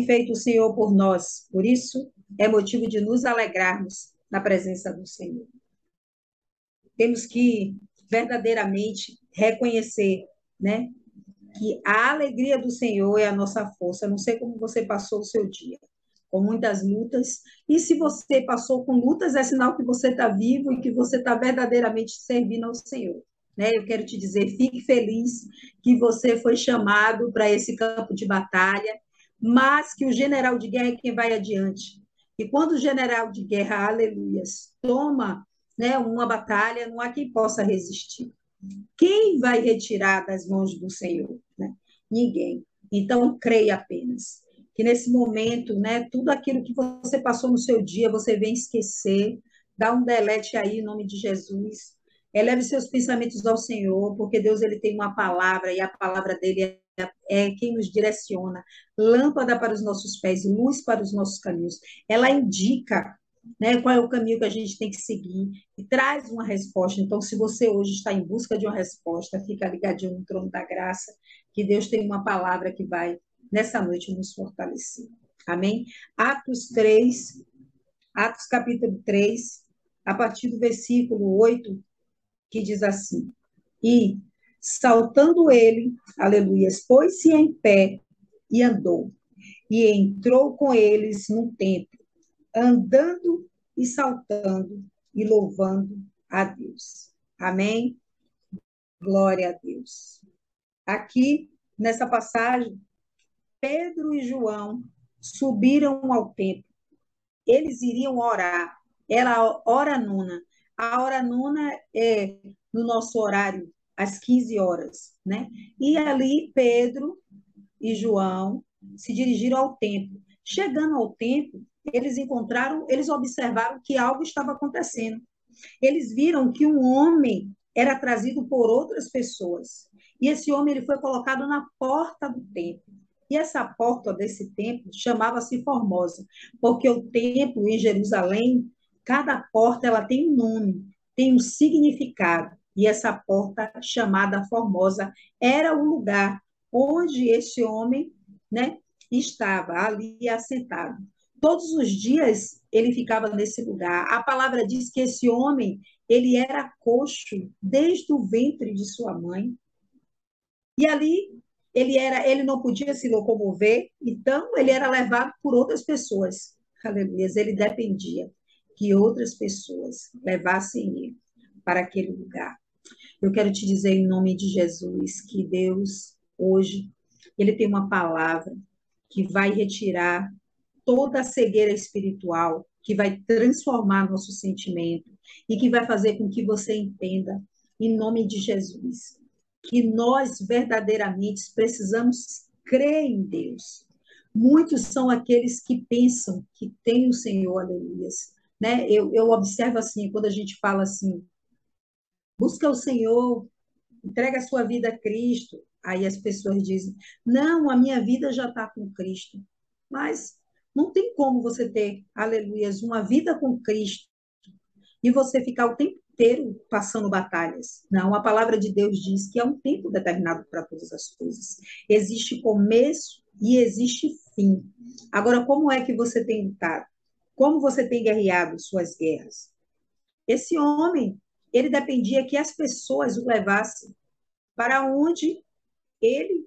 feito o Senhor por nós. Por isso, é motivo de nos alegrarmos na presença do Senhor. Temos que verdadeiramente reconhecer, né, que a alegria do Senhor é a nossa força. Eu não sei como você passou o seu dia, com muitas lutas. E se você passou com lutas, é sinal que você está vivo e que você está verdadeiramente servindo ao Senhor. Né? Eu quero te dizer, fique feliz que você foi chamado para esse campo de batalha, mas que o general de guerra é quem vai adiante. E quando o general de guerra, aleluias, toma, né, uma batalha, não há quem possa resistir. Quem vai retirar das mãos do Senhor? Né? Ninguém. Então, creia apenas. Que nesse momento, né, tudo aquilo que você passou no seu dia, você vem esquecer, dá um delete aí em nome de Jesus. Eleve seus pensamentos ao Senhor, porque Deus ele tem uma palavra e a palavra dele é quem nos direciona. Lâmpada para os nossos pés, luz para os nossos caminhos. Ela indica, né, qual é o caminho que a gente tem que seguir e traz uma resposta. Então, se você hoje está em busca de uma resposta, fica ligadinho no trono da graça, que Deus tem uma palavra que vai, nessa noite, nos fortalecer. Amém? Atos 3, Atos capítulo 3, a partir do versículo 8, que diz assim: E, saltando ele, aleluias, pôs-se em pé e andou, e entrou com eles no templo, andando e saltando e louvando a Deus. Amém? Glória a Deus. Aqui, nessa passagem, Pedro e João subiram ao templo. Eles iriam orar. Era a hora nona. A hora nona é no nosso horário, às 15 horas, né? E ali Pedro e João se dirigiram ao templo. Chegando ao templo, eles observaram que algo estava acontecendo. Eles viram que um homem era trazido por outras pessoas. E esse homem ele foi colocado na porta do templo. E essa porta desse templo chamava-se Formosa, porque o templo em Jerusalém, cada porta ela tem um nome, tem um significado. E essa porta chamada Formosa era o lugar onde esse homem, né, estava ali assentado. Todos os dias ele ficava nesse lugar. A palavra diz que esse homem, ele era coxo desde o ventre de sua mãe. E ali ele não podia se locomover, então ele era levado por outras pessoas. Aleluia. Ele dependia que outras pessoas levassem ele para aquele lugar. Eu quero te dizer em nome de Jesus que Deus hoje ele tem uma palavra que vai retirar toda a cegueira espiritual, que vai transformar nosso sentimento e que vai fazer com que você entenda, em nome de Jesus, que nós verdadeiramente precisamos crer em Deus. Muitos são aqueles que pensam que tem o Senhor, aleluias. Né? Eu observo assim, quando a gente fala assim, busca o Senhor, entrega a sua vida a Cristo, aí as pessoas dizem, não, a minha vida já está com Cristo. Mas não tem como você ter, aleluias, uma vida com Cristo e você ficar o tempo inteiro passando batalhas. Não, a palavra de Deus diz que é um tempo determinado para todas as coisas. Existe começo e existe fim. Agora, como é que você tem lutado? Como você tem guerreado suas guerras? Esse homem, ele dependia que as pessoas o levassem para onde ele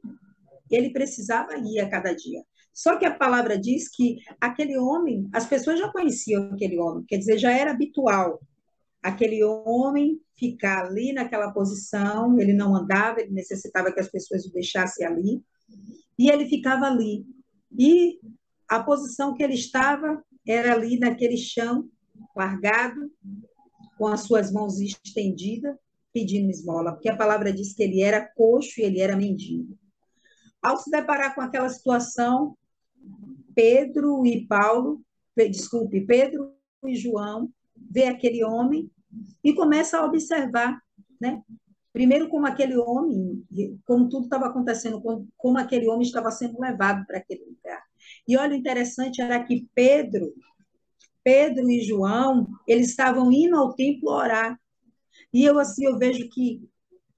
ele precisava ir a cada dia. Só que a palavra diz que aquele homem, as pessoas já conheciam aquele homem, quer dizer, já era habitual aquele homem ficar ali naquela posição, ele não andava, ele necessitava que as pessoas o deixassem ali, e ele ficava ali. E a posição que ele estava era ali naquele chão, largado, com as suas mãos estendidas, pedindo esmola, porque a palavra diz que ele era coxo e ele era mendigo. Ao se deparar com aquela situação, Pedro e Paulo, desculpe, Pedro e João, vê aquele homem e começa a observar, né? Primeiro como aquele homem, como tudo estava acontecendo, como aquele homem estava sendo levado para aquele lugar. E olha, o interessante era que Pedro e João, eles estavam indo ao templo orar. E eu assim, eu vejo que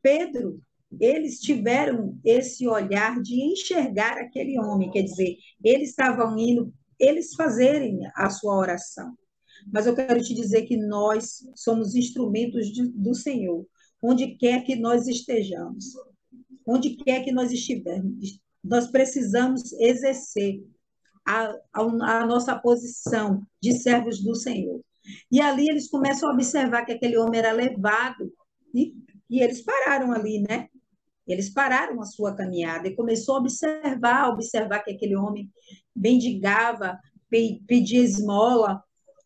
Pedro, eles tiveram esse olhar de enxergar aquele homem, quer dizer, eles estavam indo, eles fazerem a sua oração. Mas eu quero te dizer que nós somos instrumentos do Senhor, onde quer que nós estejamos, onde quer que nós estivermos, nós precisamos exercer a nossa posição de servos do Senhor. E ali eles começam a observar que aquele homem era levado, e eles pararam ali, né? Eles pararam a sua caminhada e começou a observar que aquele homem mendigava, pedia esmola.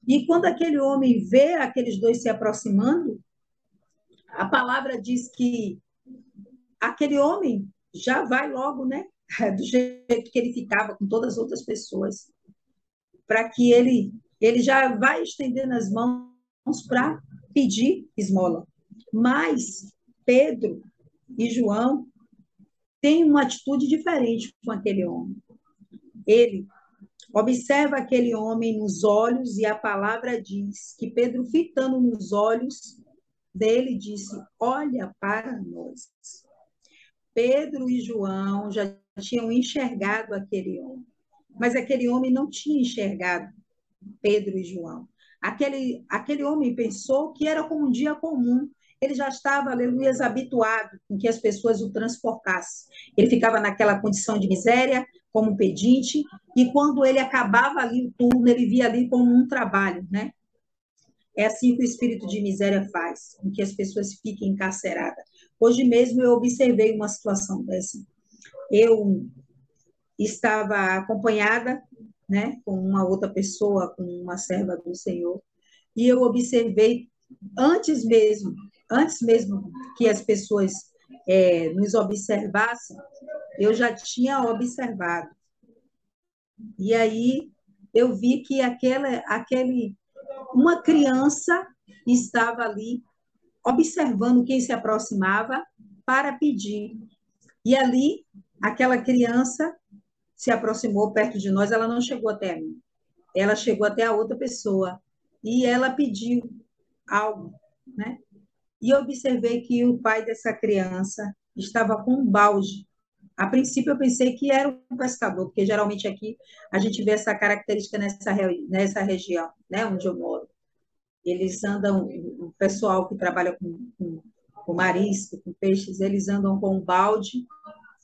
E quando aquele homem vê aqueles dois se aproximando, a palavra diz que aquele homem já vai logo, né? Do jeito que ele ficava com todas as outras pessoas, para que ele já vai estendendo as mãos para pedir esmola. Mas Pedro e João têm uma atitude diferente com aquele homem. Ele observa aquele homem nos olhos e a palavra diz que Pedro, fitando nos olhos dele, disse: olha para nós. Pedro e João já tinham enxergado aquele homem, mas aquele homem não tinha enxergado Pedro e João. Aquele homem pensou que era como um dia comum. Ele já estava, aleluia, habituado com que as pessoas o transportassem. Ele ficava naquela condição de miséria, como pedinte, e quando ele acabava ali o turno, ele via ali como um trabalho, né? É assim que o espírito de miséria faz, com que as pessoas fiquem encarceradas. Hoje mesmo eu observei uma situação dessa. Eu estava acompanhada, né, com uma outra pessoa, com uma serva do Senhor, e eu observei antes mesmo que as pessoas nos observassem, eu já tinha observado. E aí eu vi que uma criança estava ali observando quem se aproximava para pedir. E ali, aquela criança se aproximou perto de nós, ela não chegou até mim. Ela chegou até a outra pessoa e ela pediu algo, né? E eu observei que o pai dessa criança estava com um balde. A princípio, eu pensei que era um pescador, porque geralmente aqui a gente vê essa característica nessa região, né, onde eu moro. Eles andam, o pessoal que trabalha com marisco, com peixes, eles andam com um balde,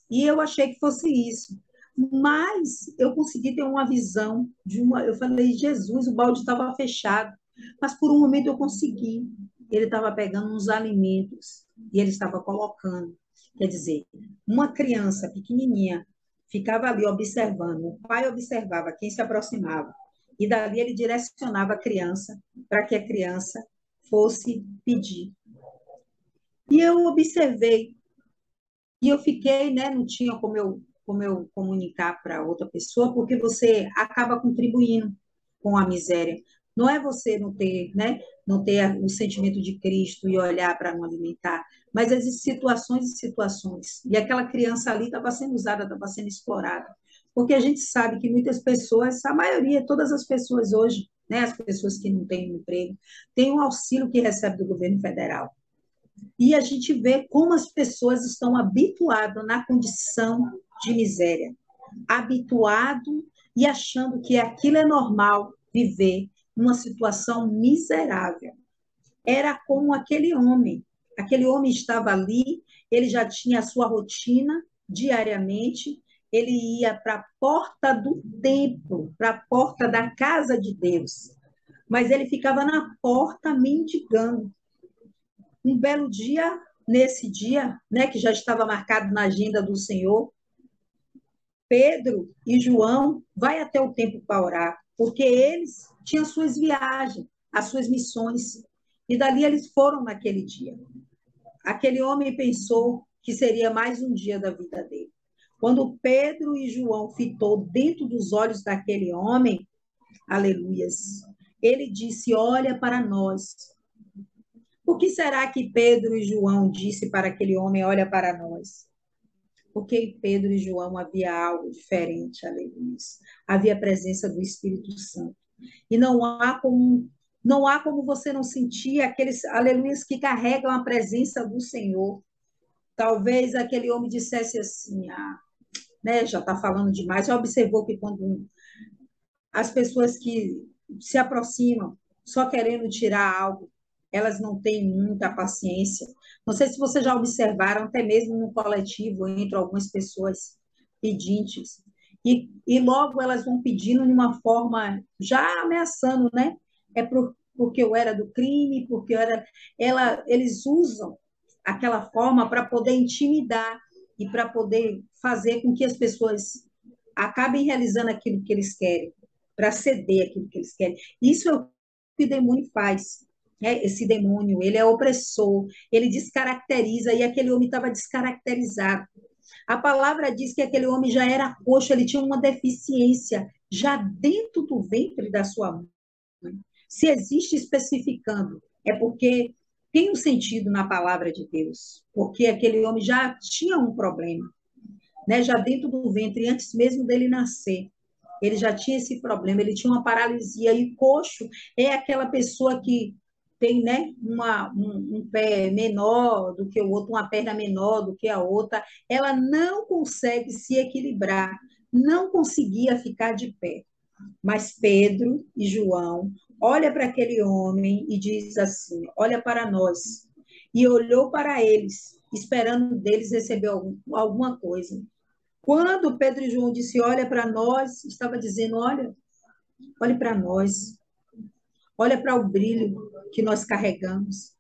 e eu achei que fosse isso. Mas eu consegui ter uma visão eu falei, Jesus, o balde estava fechado, mas por um momento eu consegui. Ele estava pegando uns alimentos e ele estava colocando. Quer dizer, uma criança pequenininha ficava ali observando, o pai observava quem se aproximava, e dali ele direcionava a criança para que a criança fosse pedir. E eu observei, e eu fiquei, né, não tinha como eu comunicar para outra pessoa, porque você acaba contribuindo com a miséria. Não é você não ter o sentimento de Cristo e olhar para não alimentar, mas existem situações e situações. E aquela criança ali estava sendo usada, estava sendo explorada. Porque a gente sabe que muitas pessoas, a maioria, todas as pessoas hoje, né, as pessoas que não têm emprego, têm um auxílio que recebe do governo federal. E a gente vê como as pessoas estão habituadas na condição de miséria, habituado e achando que aquilo é normal viver numa situação miserável. Era como aquele homem. Aquele homem estava ali, ele já tinha a sua rotina diariamente, ele ia para a porta do templo, para a porta da casa de Deus, mas ele ficava na porta mendigando. Um belo dia, nesse dia, né, que já estava marcado na agenda do Senhor, Pedro e João vai até o templo para orar, porque eles tinham suas viagens, as suas missões, e dali eles foram naquele dia. Aquele homem pensou que seria mais um dia da vida dele. Quando Pedro e João fitou dentro dos olhos daquele homem, aleluias, ele disse: olha para nós. Por que será que Pedro e João disse para aquele homem, olha para nós? Porque em Pedro e João havia algo diferente, aleluia. Havia a presença do Espírito Santo. E não há como você não sentir aqueles aleluias que carregam a presença do Senhor. Talvez aquele homem dissesse assim, ah, né, já está falando demais. Já observou que quando as pessoas que se aproximam só querendo tirar algo, elas não têm muita paciência. Não sei se vocês já observaram, até mesmo no coletivo, entre algumas pessoas pedintes, e logo elas vão pedindo de uma forma já ameaçando, né? Porque eu era do crime, porque eu era. Eles usam aquela forma para poder intimidar e para poder fazer com que as pessoas acabem realizando aquilo que eles querem, para ceder aquilo que eles querem. Isso é o que o demônio faz. Né? Esse demônio, ele é opressor, ele descaracteriza, e aquele homem estava descaracterizado. A palavra diz que aquele homem já era coxo, ele tinha uma deficiência já dentro do ventre da sua mãe. Se existe especificando, é porque tem um sentido na palavra de Deus, porque aquele homem já tinha um problema, né? Já dentro do ventre, antes mesmo dele nascer. Ele já tinha esse problema, ele tinha uma paralisia. E coxo é aquela pessoa que tem, né, um pé menor do que o outro, uma perna menor do que a outra. Ela não consegue se equilibrar, não conseguia ficar de pé. Mas Pedro e João olha para aquele homem e diz assim: olha para nós. E olhou para eles, esperando deles receber alguma coisa. Quando Pedro e João disse, olha para nós, estava dizendo, olha, olhe para nós, olha para o brilho que nós carregamos.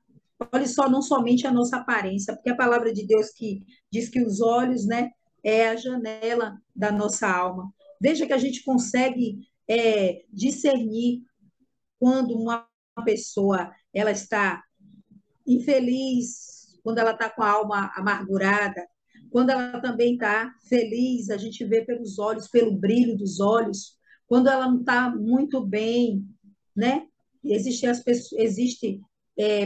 Olhe só, não somente a nossa aparência, porque a palavra de Deus que diz que os olhos, né, é a janela da nossa alma. Veja que a gente consegue discernir quando uma pessoa ela está infeliz, quando ela está com a alma amargurada, quando ela também está feliz, a gente vê pelos olhos, pelo brilho dos olhos, quando ela não está muito bem, né? Existe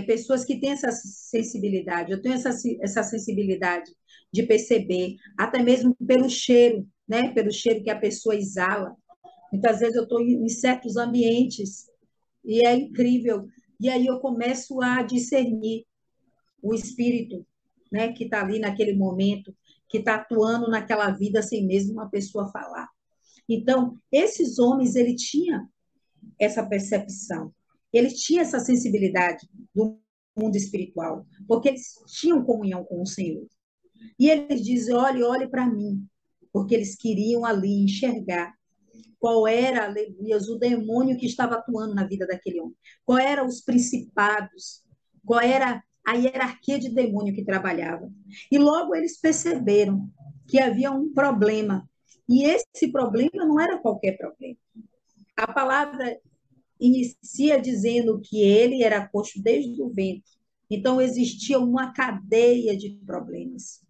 pessoas que têm essa sensibilidade, eu tenho essa sensibilidade de perceber, até mesmo pelo cheiro, né? Pelo cheiro que a pessoa exala. Muitas vezes eu estou em certos ambientes e é incrível, e aí eu começo a discernir o espírito, né, que está ali naquele momento, que está atuando naquela vida sem mesmo uma pessoa falar. Então, esses homens, ele tinha essa percepção, eles tinham essa sensibilidade do mundo espiritual, porque eles tinham comunhão com o Senhor. E eles dizem, olhe, olhe para mim, porque eles queriam ali enxergar qual era, aleluia, o demônio que estava atuando na vida daquele homem, qual eram os principados, qual era a hierarquia de demônio que trabalhava. E logo eles perceberam que havia um problema, e esse problema não era qualquer problema. A palavra inicia dizendo que ele era coxo desde o ventre, então existia uma cadeia de problemas,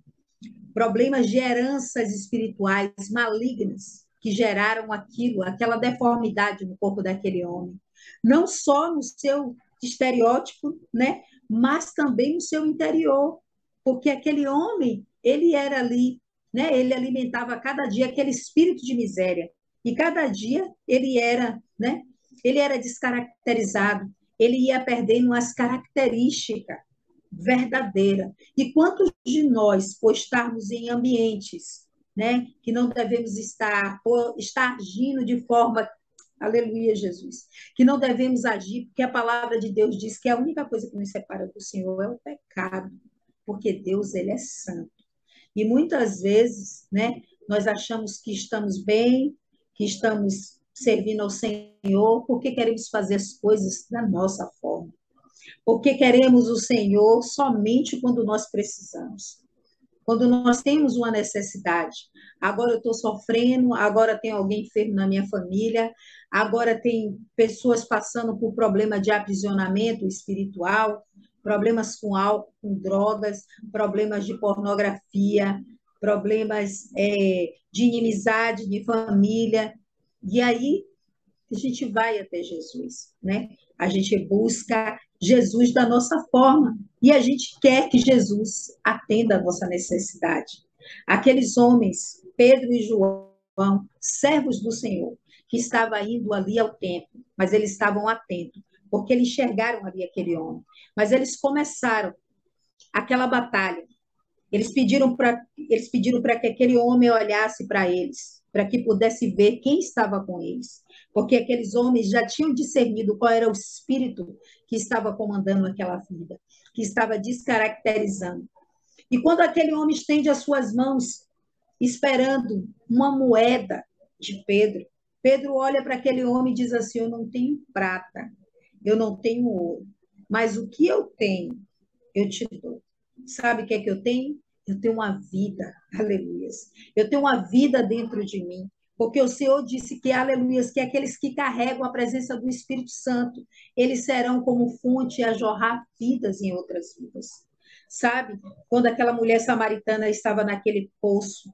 problemas de heranças espirituais malignas que geraram aquilo, aquela deformidade no corpo daquele homem. Não só no seu estereótipo, né, mas também no seu interior, porque aquele homem, ele era ali, né, ele alimentava cada dia aquele espírito de miséria, e cada dia ele era, né, ele era descaracterizado, ele ia perdendo as características verdadeira. E quantos de nós, por estarmos em ambientes, né, que não devemos estar, por estar agindo de forma, aleluia, Jesus, que não devemos agir, porque a palavra de Deus diz que a única coisa que nos separa do Senhor é o pecado, porque Deus, ele é santo. E muitas vezes, né, nós achamos que estamos bem, que estamos servindo ao Senhor, porque queremos fazer as coisas da nossa forma, porque queremos o Senhor somente quando nós precisamos, quando nós temos uma necessidade. Agora eu estou sofrendo, agora tem alguém enfermo na minha família, agora tem pessoas passando por problema de aprisionamento espiritual, problemas com álcool, com drogas, problemas de pornografia, problemas de inimizade de família. E aí a gente vai até Jesus, né? A gente busca Jesus da nossa forma e a gente quer que Jesus atenda a nossa necessidade. Aqueles homens, Pedro e João, servos do Senhor, que estavam indo ali ao templo, mas eles estavam atentos, porque eles enxergaram ali aquele homem. Mas eles começaram aquela batalha, Eles pediram para que aquele homem olhasse para eles, para que pudesse ver quem estava com eles, porque aqueles homens já tinham discernido qual era o espírito que estava comandando aquela vida, que estava descaracterizando. E quando aquele homem estende as suas mãos, esperando uma moeda de Pedro, Pedro olha para aquele homem e diz assim: eu não tenho prata, eu não tenho ouro, mas o que eu tenho, eu te dou. Sabe o que é que eu tenho? Eu tenho uma vida, aleluias. Eu tenho uma vida dentro de mim, porque o Senhor disse que, aleluias, que aqueles que carregam a presença do Espírito Santo, eles serão como fonte a jorrar vidas em outras vidas. Sabe? Quando aquela mulher samaritana estava naquele poço,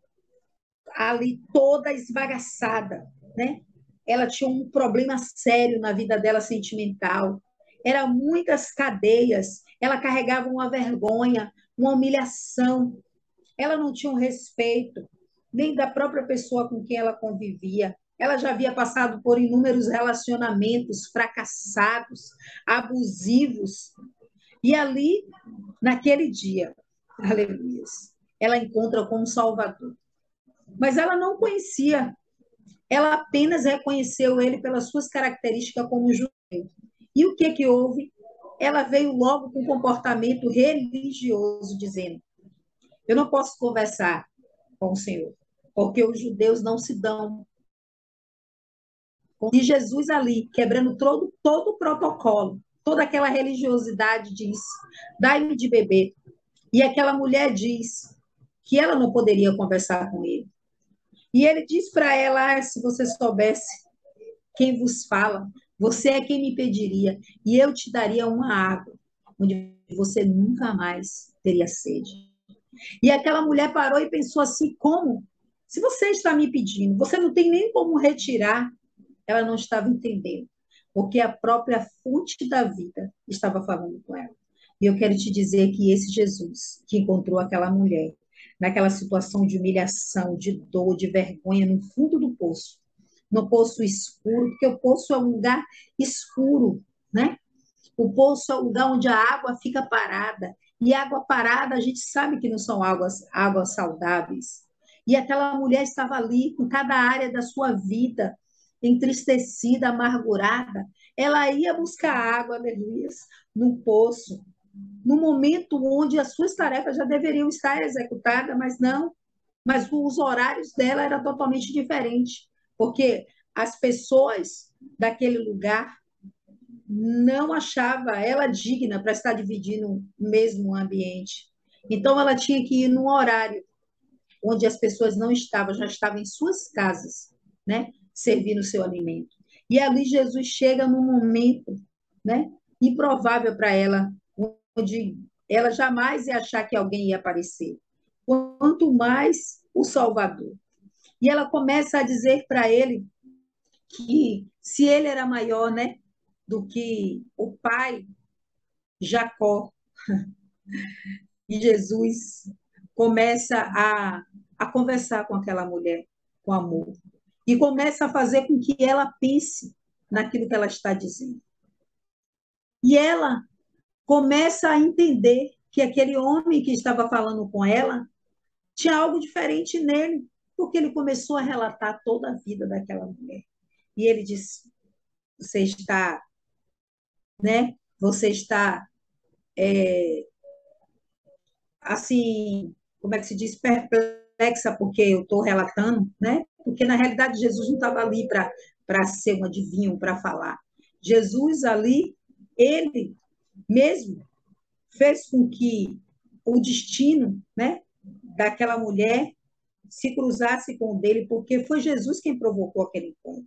ali toda esbagaçada, né? Ela tinha um problema sério na vida dela sentimental. Eram muitas cadeias, ela carregava uma vergonha, uma humilhação. Ela não tinha um respeito nem da própria pessoa com quem ela convivia. Ela já havia passado por inúmeros relacionamentos fracassados, abusivos. E ali, naquele dia, aleluia, ela encontra com um Salvador. Mas ela não conhecia, ela apenas reconheceu ele pelas suas características como judeu. E o que que houve? Ela veio logo com um comportamento religioso, dizendo: eu não posso conversar com o Senhor, porque os judeus não se dão. E Jesus ali, quebrando todo o protocolo, toda aquela religiosidade, diz: dai-me de beber. E aquela mulher diz que ela não poderia conversar com ele. E ele diz para ela: se você soubesse quem vos fala, você é quem me pediria, e eu te daria uma água, onde você nunca mais teria sede. E aquela mulher parou e pensou assim: como? Se você está me pedindo, você não tem nem como retirar. Ela não estava entendendo, porque a própria fonte da vida estava falando com ela. E eu quero te dizer que esse Jesus que encontrou aquela mulher, naquela situação de humilhação, de dor, de vergonha, no fundo do poço, no poço escuro, porque o poço é um lugar escuro, né? O poço é o lugar onde a água fica parada. E água parada, a gente sabe que não são águas saudáveis. E aquela mulher estava ali, com cada área da sua vida, entristecida, amargurada. Ela ia buscar água, aleluia, no poço, no momento onde as suas tarefas já deveriam estar executadas, mas não. Mas os horários dela eram totalmente diferentes, porque as pessoas daquele lugar não achava ela digna para estar dividindo o mesmo ambiente. Então, ela tinha que ir num horário onde as pessoas não estavam, já estavam em suas casas, né, servindo o seu alimento. E ali Jesus chega num momento, né, improvável para ela, onde ela jamais ia achar que alguém ia aparecer. Quanto mais o Salvador. E ela começa a dizer para ele que se ele era maior, né, do que o pai Jacó, e Jesus começa a conversar com aquela mulher com amor e começa a fazer com que ela pense naquilo que ela está dizendo. E ela começa a entender que aquele homem que estava falando com ela tinha algo diferente nele, porque ele começou a relatar toda a vida daquela mulher. E ele disse: você está, né? Você está assim, como é que se diz, perplexa porque eu estou relatando, né? Porque na realidade Jesus não estava ali para ser um adivinho, para falar. Jesus ali, ele mesmo fez com que o destino, né, daquela mulher se cruzasse com o dele, porque foi Jesus quem provocou aquele encontro.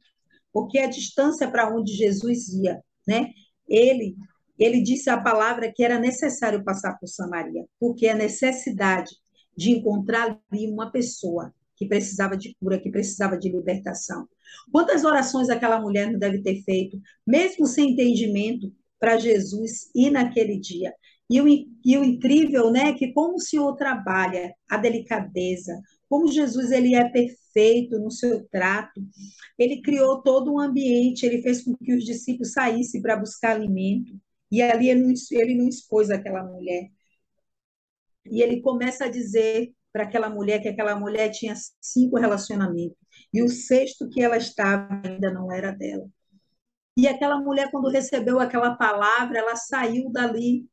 Porque a distância para onde Jesus ia, né? Ele ele disse a palavra que era necessário passar por Samaria, porque a necessidade de encontrar ali uma pessoa que precisava de cura, que precisava de libertação. Quantas orações aquela mulher não deve ter feito, mesmo sem entendimento, para Jesus ir naquele dia? E o incrível, né, que como o Senhor trabalha a delicadeza, como Jesus ele é perfeito no seu trato, ele criou todo um ambiente, ele fez com que os discípulos saíssem para buscar alimento, e ali ele não expôs aquela mulher. E ele começa a dizer para aquela mulher que aquela mulher tinha 5 relacionamentos. E o sexto que ela estava ainda não era dela. E aquela mulher, quando recebeu aquela palavra, ela saiu dali.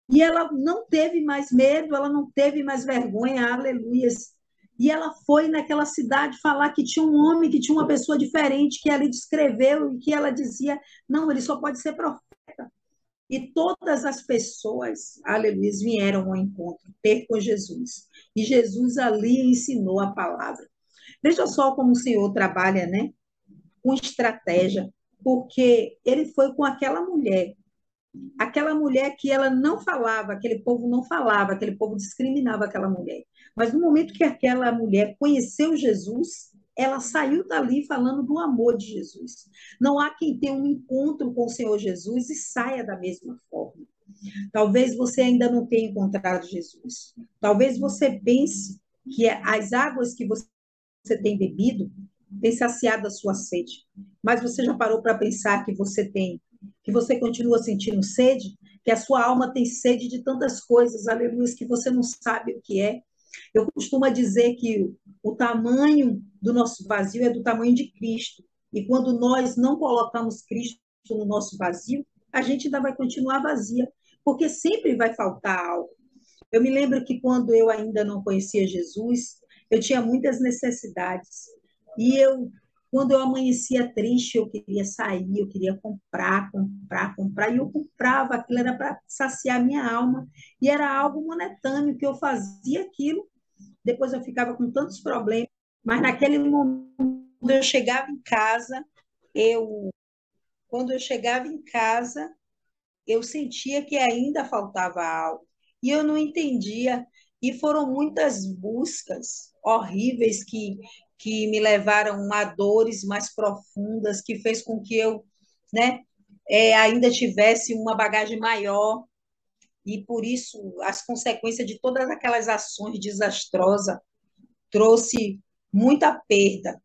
E ela não teve mais medo, ela não teve mais vergonha, aleluias. E ela foi naquela cidade falar que tinha um homem, que tinha uma pessoa diferente, que ela descreveu e que ela dizia: não, ele só pode ser profeta. E todas as pessoas, aleluia, vieram ao encontro, ter com Jesus. E Jesus ali ensinou a palavra. Veja só como o Senhor trabalha, né? Com estratégia, porque ele foi com aquela mulher que ela não falava, aquele povo não falava, aquele povo discriminava aquela mulher. Mas no momento que aquela mulher conheceu Jesus, ela saiu dali falando do amor de Jesus. Não há quem tenha um encontro com o Senhor Jesus e saia da mesma forma. Talvez você ainda não tenha encontrado Jesus. Talvez você pense que as águas que você tem bebido têm saciado a sua sede. Mas você já parou para pensar que você continua sentindo sede? Que a sua alma tem sede de tantas coisas, aleluia, que você não sabe o que é. Eu costumo dizer que o tamanho do nosso vazio é do tamanho de Cristo. E quando nós não colocamos Cristo no nosso vazio, a gente ainda vai continuar vazia, porque sempre vai faltar algo. Eu me lembro que quando eu ainda não conhecia Jesus, eu tinha muitas necessidades. E quando eu amanhecia triste, eu queria sair, eu queria comprar, comprar, comprar. E eu comprava, aquilo era para saciar minha alma. E era algo momentâneo, que eu fazia aquilo, depois eu ficava com tantos problemas. Mas naquele momento, quando eu chegava em casa, eu, quando eu chegava em casa, eu sentia que ainda faltava algo. E eu não entendia. E foram muitas buscas horríveis que me levaram a dores mais profundas, que fez com que eu, né, ainda tivesse uma bagagem maior. E por isso, as consequências de todas aquelas ações desastrosas trouxe muita perda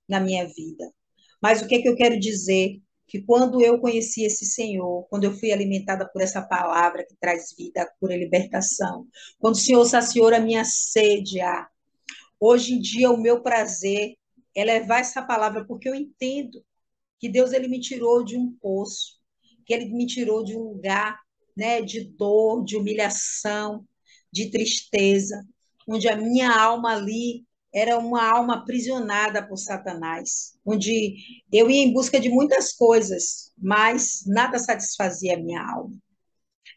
na minha vida. Mas o que, que eu quero dizer? Que quando eu conheci esse Senhor, quando eu fui alimentada por essa palavra que traz vida, cura e libertação, quando o Senhor saciou a minha sede, hoje em dia o meu prazer é levar essa palavra, porque eu entendo que Deus ele me tirou de um poço, que ele me tirou de um lugar, né, de dor, de humilhação, de tristeza, onde a minha alma ali era uma alma aprisionada por Satanás, onde eu ia em busca de muitas coisas, mas nada satisfazia a minha alma.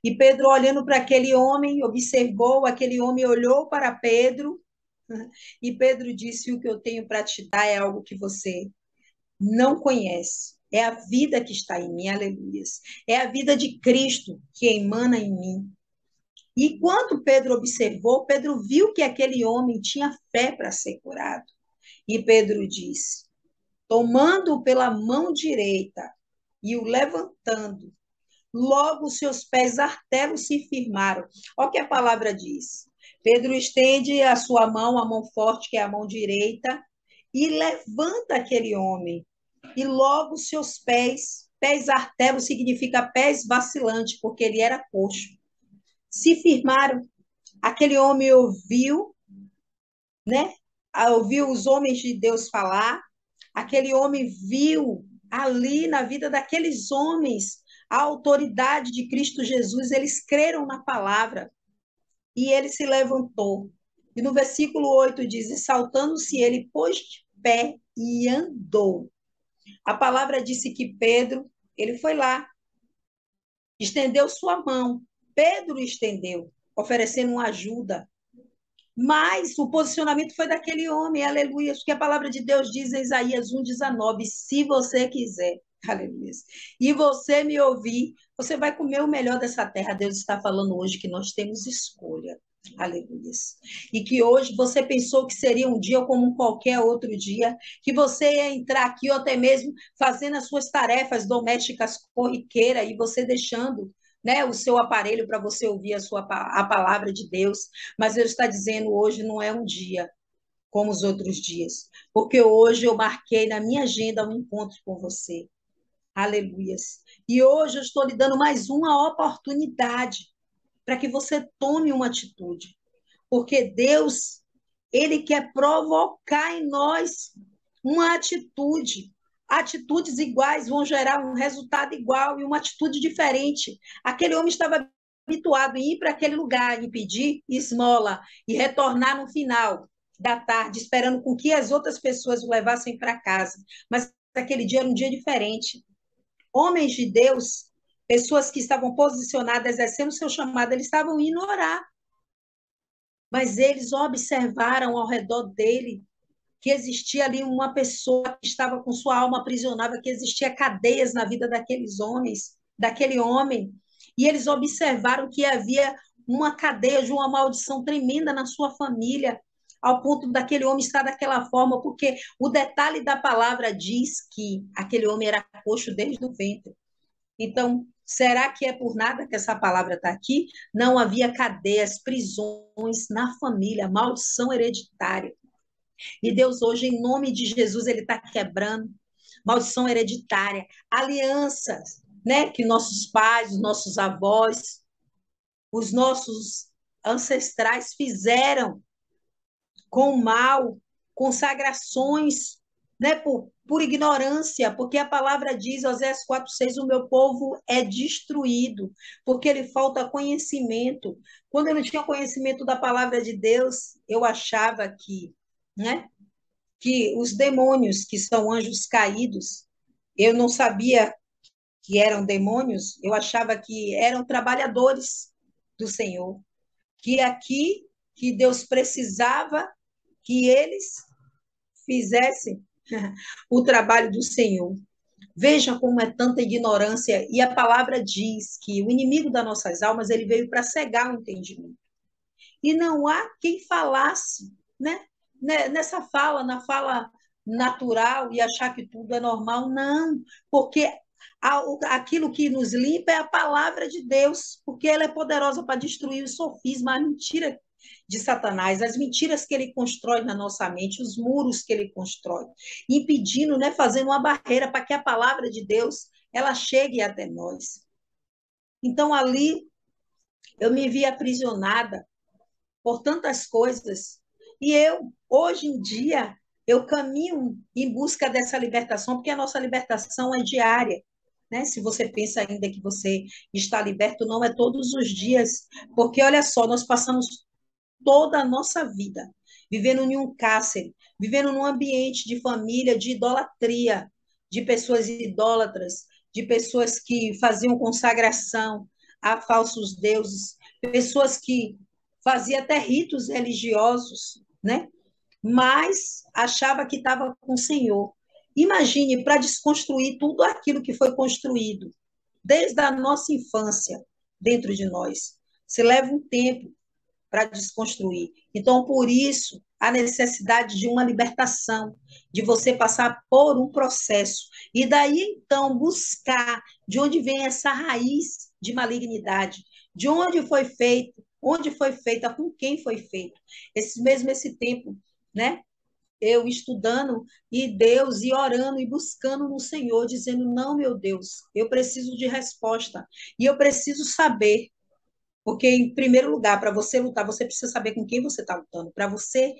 E Pedro, olhando para aquele homem, observou, aquele homem olhou para Pedro, e Pedro disse: o que eu tenho para te dar é algo que você não conhece. É a vida que está em mim, aleluia. É a vida de Cristo que emana em mim. E quando Pedro observou, Pedro viu que aquele homem tinha fé para ser curado. E Pedro disse: tomando-o pela mão direita e o levantando, logo os seus pés artelos se firmaram. Olha o que a palavra diz. Pedro estende a sua mão, a mão forte, que é a mão direita, e levanta aquele homem. E logo os seus pés artelos significa pés vacilante, porque ele era coxo, se firmaram. Aquele homem ouviu, né? Ouviu os homens de Deus falar. Aquele homem viu ali na vida daqueles homens a autoridade de Cristo Jesus. Eles creram na palavra e ele se levantou. E no versículo 8 diz: e saltando-se ele pôs de pé e andou. A palavra disse que Pedro, ele foi lá, estendeu sua mão. Pedro estendeu, oferecendo uma ajuda. Mas o posicionamento foi daquele homem, aleluia. Que a palavra de Deus diz em Isaías 1,19: se você quiser, aleluia, e você me ouvir, você vai comer o melhor dessa terra. Deus está falando hoje que nós temos escolha, aleluia. E que hoje você pensou que seria um dia como qualquer outro dia, que você ia entrar aqui ou até mesmo fazendo as suas tarefas domésticas corriqueiras e você deixando, né, o seu aparelho para você ouvir a palavra de Deus, mas Deus está dizendo: hoje não é um dia como os outros dias, porque hoje eu marquei na minha agenda um encontro com você. Aleluias. E hoje eu estou lhe dando mais uma oportunidade para que você tome uma atitude. Porque Deus, ele quer provocar em nós uma atitude. Atitudes iguais vão gerar um resultado igual e uma atitude diferente. Aquele homem estava habituado em ir para aquele lugar e pedir esmola e retornar no final da tarde, esperando com que as outras pessoas o levassem para casa. Mas aquele dia era um dia diferente. Homens de Deus, pessoas que estavam posicionadas, exercendo seu chamado, eles estavam indo orar. Mas eles observaram ao redor dele que existia ali uma pessoa que estava com sua alma aprisionada, que existia cadeias na vida daqueles homens, daquele homem, e eles observaram que havia uma cadeia de uma maldição tremenda na sua família, ao ponto daquele homem estar daquela forma, porque o detalhe da palavra diz que aquele homem era coxo desde o ventre. Então, será que é por nada que essa palavra está aqui? Não havia cadeias, prisões na família, maldição hereditária. E Deus hoje, em nome de Jesus, ele está quebrando maldição hereditária, alianças, né, que nossos pais, os nossos avós, os nossos ancestrais fizeram com o mal, consagrações, né, por ignorância, porque a palavra diz, Oséias 4,6, o meu povo é destruído, porque ele falta conhecimento. Quando eu não tinha conhecimento da palavra de Deus, eu achava que, né, que os demônios, que são anjos caídos, eu não sabia que eram demônios, eu achava que eram trabalhadores do Senhor, que aqui, que Deus precisava que eles fizessem o trabalho do Senhor. Veja como é tanta ignorância, e a palavra diz que o inimigo das nossas almas, ele veio para cegar o entendimento. E não há quem falasse, né? Nessa fala, na fala natural e achar que tudo é normal, não, porque aquilo que nos limpa é a palavra de Deus, porque ela é poderosa para destruir o sofisma, a mentira de Satanás, as mentiras que ele constrói na nossa mente, os muros que ele constrói, impedindo, né, fazendo uma barreira para que a palavra de Deus ela chegue até nós. Então ali eu me vi aprisionada por tantas coisas. E eu, hoje em dia, eu caminho em busca dessa libertação, porque a nossa libertação é diária. Né? Se você pensa ainda que você está liberto, não é todos os dias, porque olha só, nós passamos toda a nossa vida vivendo em um cárcere, vivendo num ambiente de família, de idolatria, de pessoas idólatras, de pessoas que faziam consagração a falsos deuses, pessoas que faziam até ritos religiosos, né? Mas achava que estava com o Senhor. Imagine, para desconstruir tudo aquilo que foi construído desde a nossa infância dentro de nós. Se leva um tempo para desconstruir. Então, por isso, a necessidade de uma libertação, de você passar por um processo. E daí, então, buscar de onde vem essa raiz de malignidade, de onde foi feita, com quem foi feito. Esse tempo, né? Eu estudando e Deus e orando e buscando no Senhor, dizendo: não, meu Deus, eu preciso de resposta e eu preciso saber. Porque, em primeiro lugar, para você lutar, você precisa saber com quem você está lutando, para você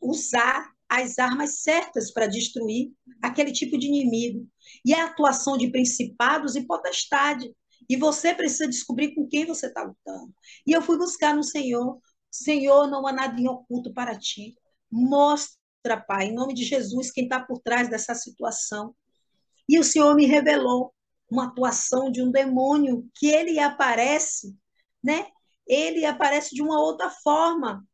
usar as armas certas para destruir aquele tipo de inimigo. E a atuação de principados e potestade. E você precisa descobrir com quem você está lutando. E eu fui buscar no Senhor. Senhor, não há nada em oculto para ti. Mostra, Pai, em nome de Jesus, quem está por trás dessa situação. E o Senhor me revelou uma atuação de um demônio que ele aparece, né? Ele aparece de uma outra forma.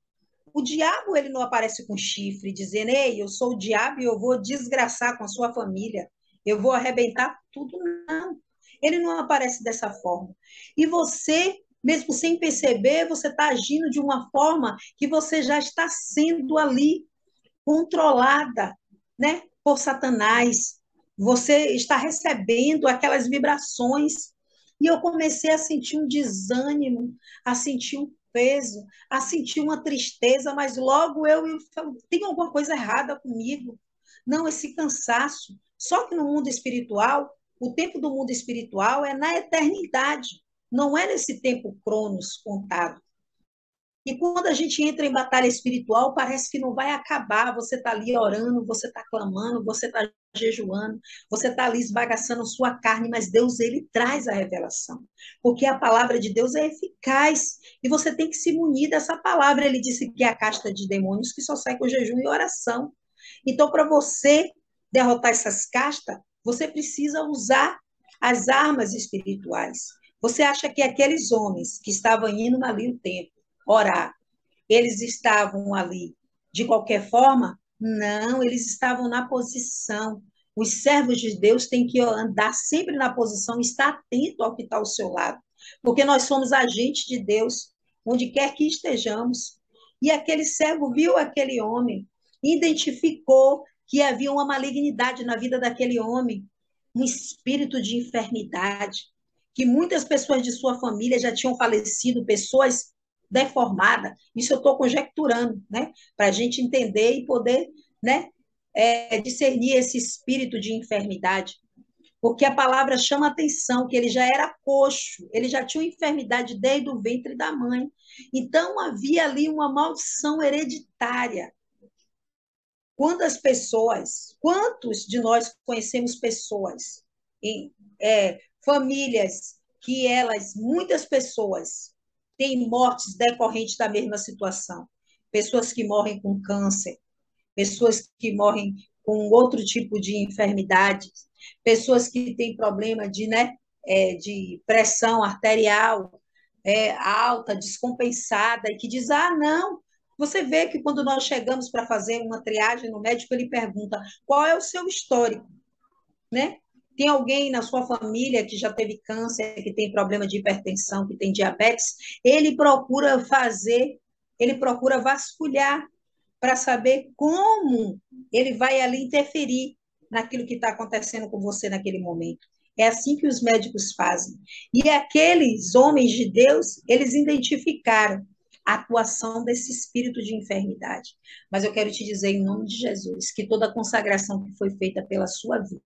O diabo, ele não aparece com chifre, dizendo: ei, eu sou o diabo e eu vou desgraçar com a sua família, eu vou arrebentar tudo. Não, ele não aparece dessa forma. E você, mesmo sem perceber, você está agindo de uma forma que você já está sendo ali controlada, né, por Satanás. Você está recebendo aquelas vibrações. E eu comecei a sentir um desânimo, a sentir um peso, a sentir uma tristeza, mas logo eu falo, tem alguma coisa errada comigo? Não, esse cansaço. Só que no mundo espiritual, o tempo do mundo espiritual é na eternidade. não é nesse tempo cronos contado. E quando a gente entra em batalha espiritual, parece que não vai acabar. Você está ali orando, você está clamando, você está jejuando, você está ali esbagaçando sua carne, mas Deus, ele traz a revelação. Porque a palavra de Deus é eficaz. E você tem que se munir dessa palavra. Ele disse que é a casta de demônios que só sai com jejum e oração. Então, para você derrotar essas castas, você precisa usar as armas espirituais. Você acha que aqueles homens que estavam indo ali o templo orar, eles estavam ali de qualquer forma? Não, eles estavam na posição. Os servos de Deus têm que andar sempre na posição, estar atento ao que está ao seu lado, porque nós somos agentes de Deus, onde quer que estejamos. E aquele servo viu aquele homem, identificou que havia uma malignidade na vida daquele homem, um espírito de enfermidade, que muitas pessoas de sua família já tinham falecido, pessoas deformadas. Isso eu estou conjecturando, né? Para a gente entender e poder, né, discernir esse espírito de enfermidade. Porque a palavra chama atenção que ele já era coxo, ele já tinha uma enfermidade desde o ventre da mãe. Então havia ali uma maldição hereditária. Quantos de nós conhecemos pessoas, em famílias que muitas pessoas têm mortes decorrentes da mesma situação? Pessoas que morrem com câncer, pessoas que morrem com outro tipo de enfermidade, pessoas que têm problema de pressão arterial alta, descompensada, e que diz, não, você vê que quando nós chegamos para fazer uma triagem no médico, ele pergunta qual é o seu histórico, né? Tem alguém na sua família que já teve câncer, que tem problema de hipertensão, que tem diabetes? Ele procura vasculhar para saber como ele vai ali interferir naquilo que está acontecendo com você naquele momento. É assim que os médicos fazem. E aqueles homens de Deus, eles identificaram a atuação desse espírito de enfermidade. Mas eu quero te dizer, em nome de Jesus, que toda a consagração que foi feita pela sua vida,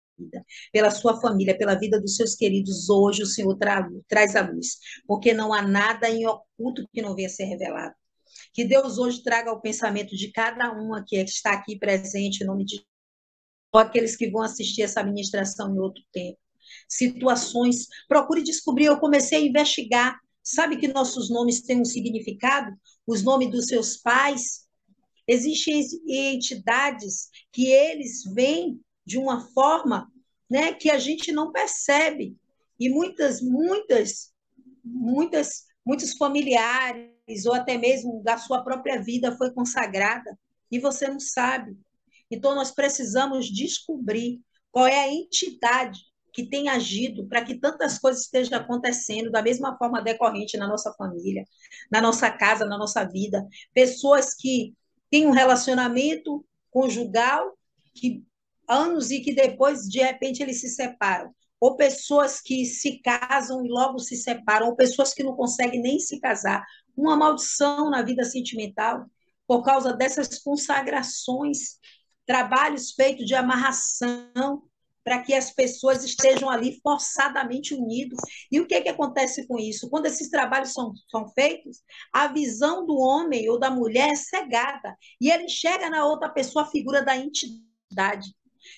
pela sua família, pela vida dos seus queridos, hoje o Senhor traz a luz. Porque não há nada em oculto que não venha a ser revelado. Que Deus hoje traga o pensamento de cada um que está aqui presente, em nome de ou aqueles que vão assistir essa ministração em outro tempo. Situações, procure descobrir. Eu comecei a investigar. Sabe que nossos nomes têm um significado? Os nomes dos seus pais. Existem entidades que eles vêm de uma forma, né, que a gente não percebe. E muitos familiares, ou até mesmo da sua própria vida, foi consagrada, e você não sabe. Então, nós precisamos descobrir qual é a entidade que tem agido para que tantas coisas estejam acontecendo da mesma forma decorrente na nossa família, na nossa casa, na nossa vida. Pessoas que têm um relacionamento conjugal, que anos e que depois, de repente, eles se separam. Ou pessoas que se casam e logo se separam, ou pessoas que não conseguem nem se casar. Uma maldição na vida sentimental por causa dessas consagrações, trabalhos feitos de amarração para que as pessoas estejam ali forçadamente unidas. E o que acontece com isso? Quando esses trabalhos são feitos, a visão do homem ou da mulher é cegada, e ele enxerga na outra pessoa a figura da entidade.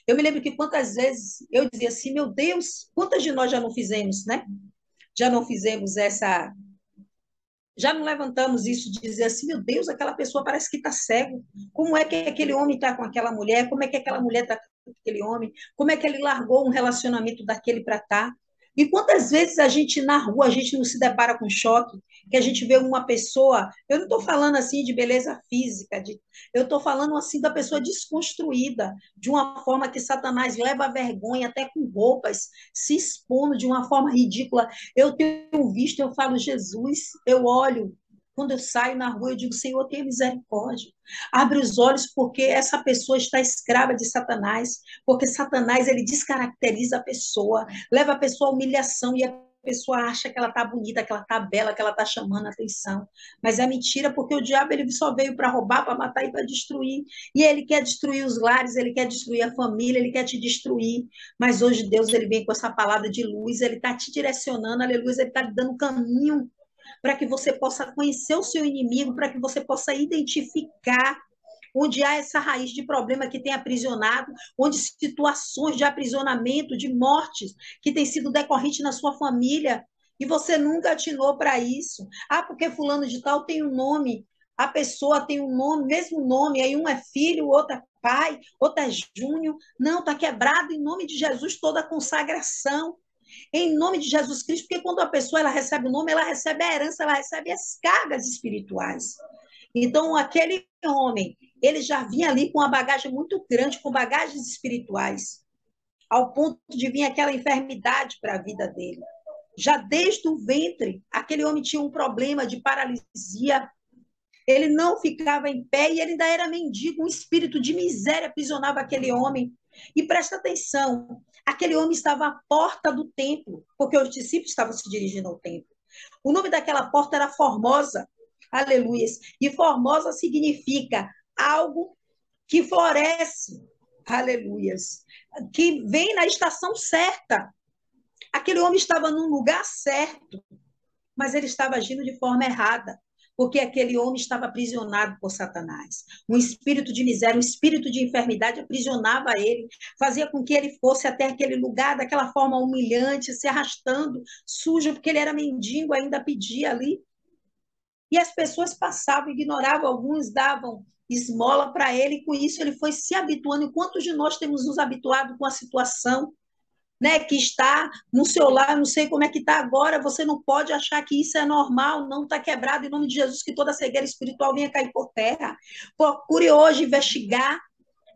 Eu me lembro que quantas vezes eu dizia assim, meu Deus, quantas de nós já não fizemos, né? Já não fizemos já não levantamos isso de dizer assim, meu Deus, aquela pessoa parece que está cego. Como é que aquele homem está com aquela mulher? Como é que aquela mulher está com aquele homem? Como é que ele largou um relacionamento daquele para estar? E quantas vezes a gente na rua, a gente não se depara com choque, que a gente vê uma pessoa, eu não estou falando assim de beleza física, eu estou falando assim da pessoa desconstruída, de uma forma que Satanás leva a vergonha, até com roupas, se expondo de uma forma ridícula. Eu tenho visto, eu falo, Jesus, eu olho, quando eu saio na rua, eu digo, Senhor, tenha misericórdia. Abre os olhos, porque essa pessoa está escrava de Satanás, porque Satanás, ele descaracteriza a pessoa, leva a pessoa à humilhação, e a pessoa acha que ela está bonita, que ela está bela, que ela está chamando a atenção. Mas é mentira, porque o diabo ele só veio para roubar, para matar e para destruir. E ele quer destruir os lares, ele quer destruir a família, ele quer te destruir. Mas hoje Deus ele vem com essa palavra de luz, ele está te direcionando, aleluia, ele está te dando caminho para que você possa conhecer o seu inimigo, para que você possa identificar onde há essa raiz de problema que tem aprisionado, onde situações de aprisionamento, de mortes, que tem sido decorrente na sua família, e você nunca atinou para isso. Ah, porque fulano de tal tem um nome, a pessoa tem um nome, mesmo nome, aí um é filho, o outro é pai, outro é Júnior. Não, está quebrado em nome de Jesus toda a consagração, em nome de Jesus Cristo, porque quando a pessoa ela recebe o nome, ela recebe a herança, ela recebe as cargas espirituais. Então, aquele homem, ele já vinha ali com uma bagagem muito grande, com bagagens espirituais, ao ponto de vir aquela enfermidade para a vida dele. Já desde o ventre, aquele homem tinha um problema de paralisia, ele não ficava em pé e ele ainda era mendigo, um espírito de miséria aprisionava aquele homem. E presta atenção, aquele homem estava à porta do templo, porque os discípulos estavam se dirigindo ao templo. O nome daquela porta era Formosa, aleluias. E Formosa significa algo que floresce, aleluias, que vem na estação certa. Aquele homem estava num lugar certo, mas ele estava agindo de forma errada, porque aquele homem estava aprisionado por Satanás. Um espírito de miséria, um espírito de enfermidade aprisionava ele, fazia com que ele fosse até aquele lugar daquela forma humilhante, se arrastando, sujo, porque ele era mendigo, ainda pedia ali. E as pessoas passavam, ignoravam, alguns davam esmola para ele, e com isso ele foi se habituando. E quantos de nós temos nos habituado com a situação, né, que está no seu lar, não sei como é que está agora, você não pode achar que isso é normal, não está quebrado, em nome de Jesus, que toda cegueira espiritual venha cair por terra. Procure hoje investigar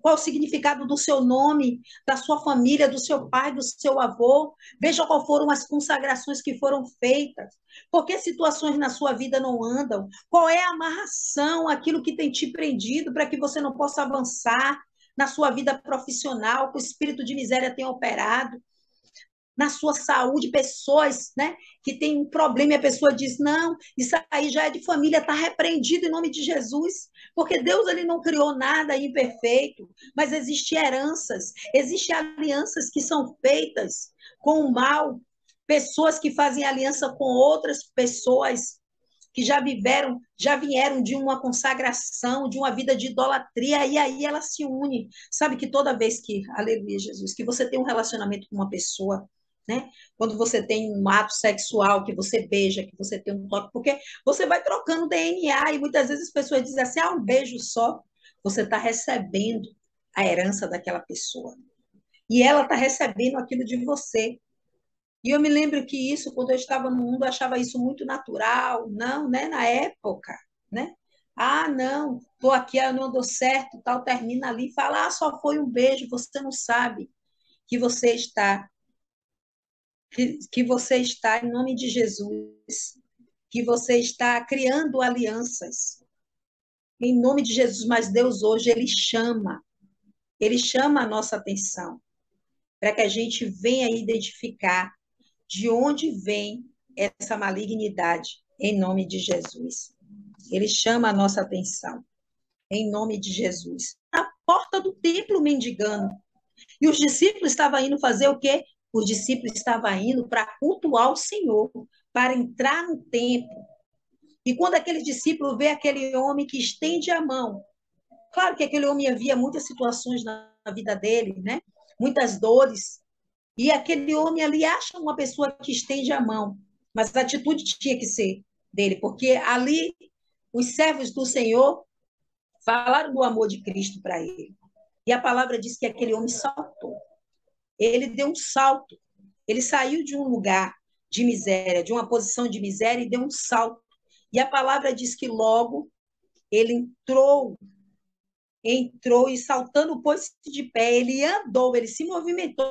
qual o significado do seu nome, da sua família, do seu pai, do seu avô. Veja qual foram as consagrações que foram feitas. Por que situações na sua vida não andam? Qual é a amarração, aquilo que tem te prendido para que você não possa avançar na sua vida profissional, que o espírito de miséria tem operado? Na sua saúde, pessoas, né, que tem um problema e a pessoa diz, não, isso aí já é de família, está repreendido em nome de Jesus, porque Deus ele não criou nada imperfeito, mas existem heranças, existem alianças que são feitas com o mal, pessoas que fazem aliança com outras pessoas que já vieram de uma consagração, de uma vida de idolatria, e aí ela se une. Sabe que toda vez que, aleluia, Jesus, que você tem um relacionamento com uma pessoa, né? Quando você tem um ato sexual, que você beija, que você tem um toque, porque você vai trocando DNA e muitas vezes as pessoas dizem assim, um beijo só, você está recebendo a herança daquela pessoa. E ela está recebendo aquilo de você. E eu me lembro que isso, quando eu estava no mundo, eu achava isso muito natural, não, né? Na época, né? Ah, não, estou aqui, eu não dou certo, tal, termina ali, fala, só foi um beijo, você não sabe que você está que você está, em nome de Jesus, que você está criando alianças, em nome de Jesus, mas Deus hoje, Ele chama a nossa atenção, para que a gente venha identificar de onde vem essa malignidade, em nome de Jesus. Ele chama a nossa atenção, em nome de Jesus. Na porta do templo mendigando. E os discípulos estavam indo fazer o quê? Os discípulos estavam indo para cultuar o Senhor, para entrar no templo. E quando aquele discípulo vê aquele homem que estende a mão, claro que aquele homem havia muitas situações na vida dele, né? Muitas dores. E aquele homem ali acha uma pessoa que estende a mão, mas a atitude tinha que ser dele, porque ali os servos do Senhor falaram do amor de Cristo para ele. E a palavra diz que aquele homem saltou. Ele deu um salto. Ele saiu de um lugar de miséria, de uma posição de miséria, e deu um salto. E a palavra diz que logo ele entrou e saltando, pôs-se de pé, ele andou, ele se movimentou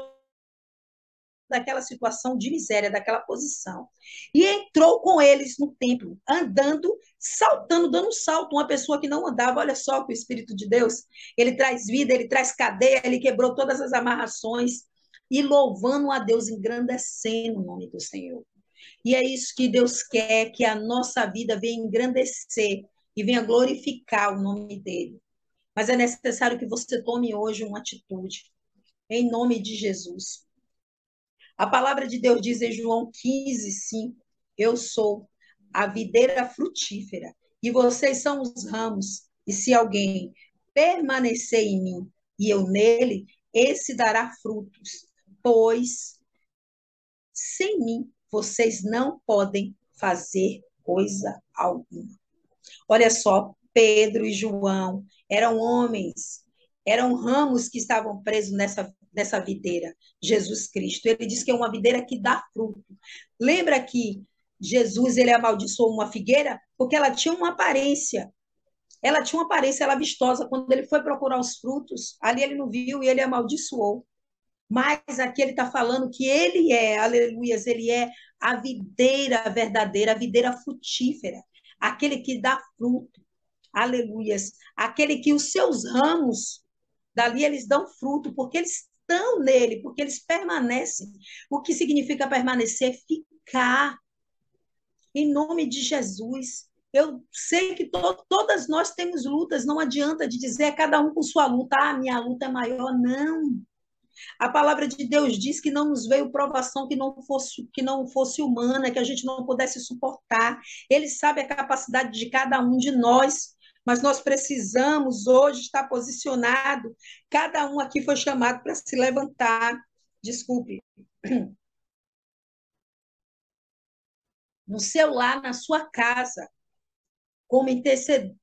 daquela situação de miséria, daquela posição. E entrou com eles no templo, andando, saltando, dando um salto. Uma pessoa que não andava, olha só que o Espírito de Deus, ele traz vida, ele traz cadeia, ele quebrou todas as amarrações, e louvando a Deus, engrandecendo o nome do Senhor. E é isso que Deus quer, que a nossa vida venha engrandecer e venha glorificar o nome dele. Mas é necessário que você tome hoje uma atitude, em nome de Jesus. A palavra de Deus diz em João 15:5, eu sou a videira frutífera e vocês são os ramos. E se alguém permanecer em mim e eu nele, esse dará frutos, pois sem mim vocês não podem fazer coisa alguma. Olha só, Pedro e João eram homens, eram ramos que estavam presos nessa videira, Jesus Cristo. Ele diz que é uma videira que dá fruto. Lembra que Jesus ele amaldiçoou uma figueira porque ela tinha uma aparência ela vistosa. Quando ele foi procurar os frutos, ali ele não viu e ele amaldiçoou. Mas aqui ele está falando que ele é, aleluias, ele é a videira verdadeira, a videira frutífera, aquele que dá fruto, aleluias, aquele que os seus ramos, dali eles dão fruto, porque eles estão nele, porque eles permanecem. O que significa permanecer? Ficar, em nome de Jesus. Eu sei que todas nós temos lutas, não adianta de dizer cada um com sua luta, minha luta é maior, não. A palavra de Deus diz que não nos veio provação que não fosse humana, que a gente não pudesse suportar. Ele sabe a capacidade de cada um de nós, mas nós precisamos hoje estar posicionado. Cada um aqui foi chamado para se levantar. Desculpe. No seu lar, na sua casa, como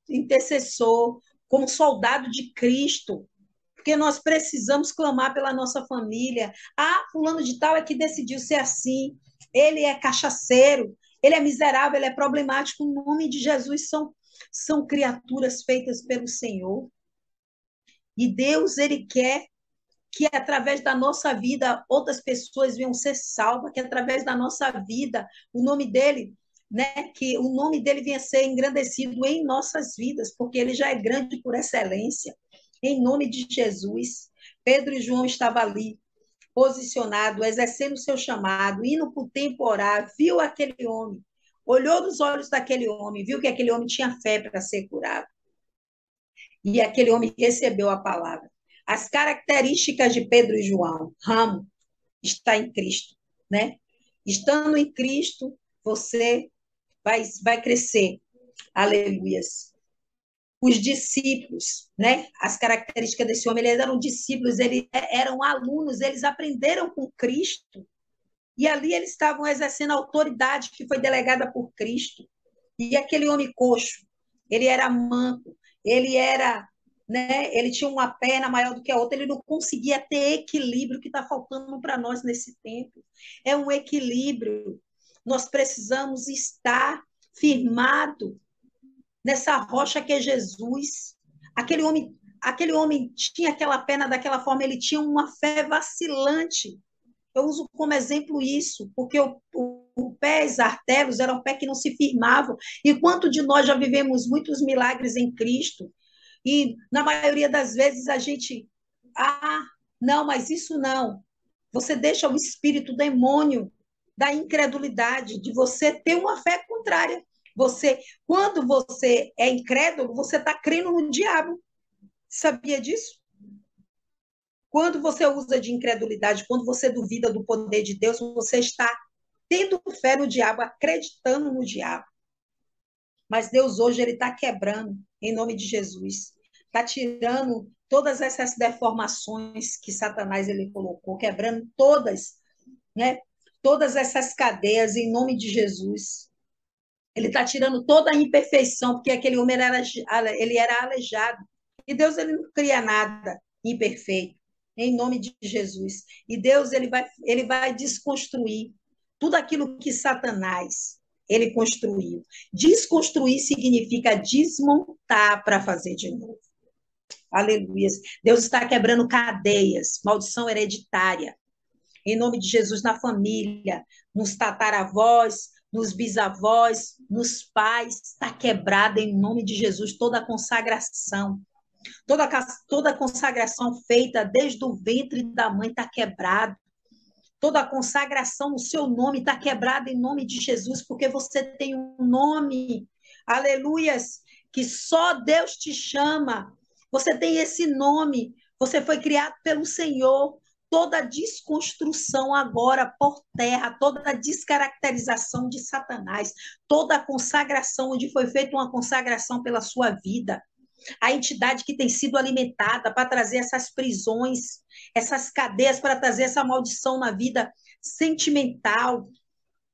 intercessor, como soldado de Cristo, porque nós precisamos clamar pela nossa família. Fulano de tal é que decidiu ser assim, ele é cachaceiro, ele é miserável, ele é problemático. Em nome de Jesus, são criaturas feitas pelo Senhor. E Deus, ele quer que através da nossa vida outras pessoas venham ser salvas, que através da nossa vida o nome dele, né, que o nome dele venha ser engrandecido em nossas vidas, porque ele já é grande por excelência. Em nome de Jesus, Pedro e João estavam ali, posicionado, exercendo o seu chamado, indo para o temporário, viu aquele homem, olhou nos olhos daquele homem, viu que aquele homem tinha fé para ser curado. E aquele homem recebeu a palavra. As características de Pedro e João, ramo, está em Cristo, né? Estando em Cristo, você vai crescer. Aleluias. Os discípulos, né? As características desse homem, eles eram discípulos, eles eram alunos, eles aprenderam com Cristo. E ali eles estavam exercendo a autoridade que foi delegada por Cristo. E aquele homem coxo, ele era manco, ele era, né? Ele tinha uma perna maior do que a outra, ele não conseguia ter equilíbrio que está faltando para nós nesse tempo. É um equilíbrio. Nós precisamos estar firmado nessa rocha que é Jesus. Aquele homem tinha aquela perna daquela forma, ele tinha uma fé vacilante. Eu uso como exemplo isso, porque o pés artelos eram pés que não se firmavam. E quanto de nós já vivemos muitos milagres em Cristo? E na maioria das vezes a gente, não, mas isso não. Você deixa o espírito demônio da incredulidade, de você ter uma fé contrária. Quando você é incrédulo, você está crendo no diabo. Sabia disso? Quando você usa de incredulidade, quando você duvida do poder de Deus, você está tendo fé no diabo, acreditando no diabo. Mas Deus hoje ele está quebrando, em nome de Jesus. Está tirando todas essas deformações que Satanás ele colocou, quebrando todas, né? Todas essas cadeias, em nome de Jesus. Ele está tirando toda a imperfeição, porque aquele homem ele era aleijado. E Deus ele não cria nada imperfeito, em nome de Jesus. E Deus ele vai desconstruir tudo aquilo que Satanás ele construiu. Desconstruir significa desmontar para fazer de novo. Aleluia. Deus está quebrando cadeias, maldição hereditária. Em nome de Jesus, na família, nos tataravós, nos bisavós, nos pais, está quebrada em nome de Jesus toda a consagração. Toda a consagração feita desde o ventre da mãe está quebrada. toda consagração no seu nome está quebrada em nome de Jesus, porque você tem um nome, aleluias, que só Deus te chama. Você tem esse nome, você foi criado pelo Senhor. Toda desconstrução agora por terra, toda descaracterização de Satanás, toda consagração, onde foi feita uma consagração pela sua vida, a entidade que tem sido alimentada para trazer essas prisões, essas cadeias, para trazer essa maldição na vida sentimental.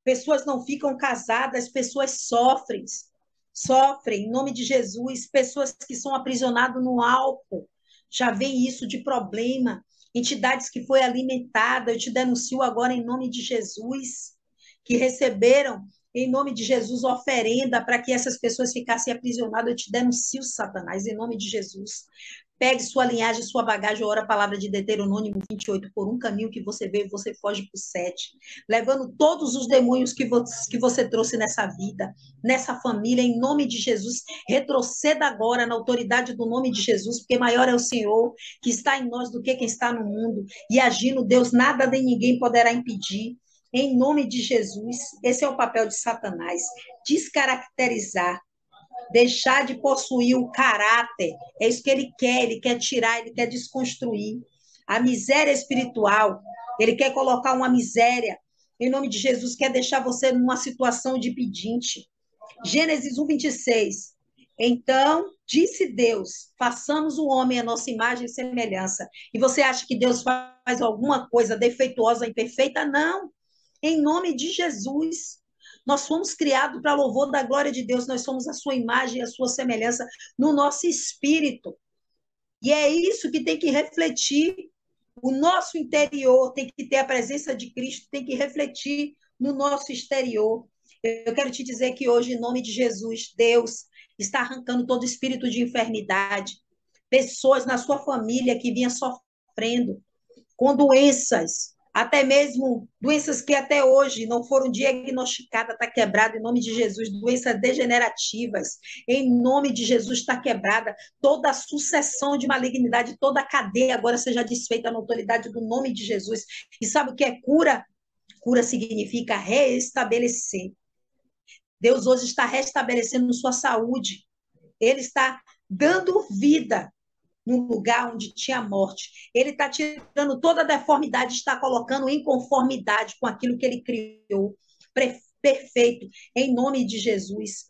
Pessoas não ficam casadas, pessoas sofrem, em nome de Jesus, pessoas que são aprisionadas no álcool, já vem isso de problema, entidades que foi alimentada, eu te denuncio agora em nome de Jesus, que receberam em nome de Jesus oferenda para que essas pessoas ficassem aprisionadas, eu te denuncio, Satanás, em nome de Jesus. Pegue sua linhagem, sua bagagem, ora a palavra de Deuteronômio 28, por um caminho que você veio, você foge por 7, levando todos os demônios que você trouxe nessa vida, nessa família, em nome de Jesus, retroceda agora na autoridade do nome de Jesus, porque maior é o Senhor que está em nós do que quem está no mundo, e agindo Deus, nada nem ninguém poderá impedir, em nome de Jesus. Esse é o papel de Satanás, descaracterizar, deixar de possuir o caráter, é isso que ele quer tirar, ele quer desconstruir. A miséria espiritual, ele quer colocar uma miséria, em nome de Jesus, quer deixar você numa situação de pedinte. Gênesis 1, 26. Então, disse Deus, façamos o homem à nossa imagem e semelhança. E você acha que Deus faz alguma coisa defeituosa, imperfeita? Não. Em nome de Jesus. Nós fomos criados para louvor da glória de Deus, nós somos a sua imagem e a sua semelhança no nosso espírito. E é isso que tem que refletir o nosso interior, tem que ter a presença de Cristo, tem que refletir no nosso exterior. Eu quero te dizer que hoje, em nome de Jesus, Deus está arrancando todo espírito de enfermidade, pessoas na sua família que vinham sofrendo com doenças, até mesmo doenças que até hoje não foram diagnosticadas, está quebrada em nome de Jesus, doenças degenerativas, em nome de Jesus está quebrada, toda a sucessão de malignidade, toda a cadeia agora seja desfeita na autoridade do nome de Jesus. E sabe o que é cura? Cura significa reestabelecer. Deus hoje está restabelecendo sua saúde, Ele está dando vida num lugar onde tinha morte. Ele está tirando toda a deformidade, está colocando em conformidade com aquilo que ele criou, perfeito, em nome de Jesus.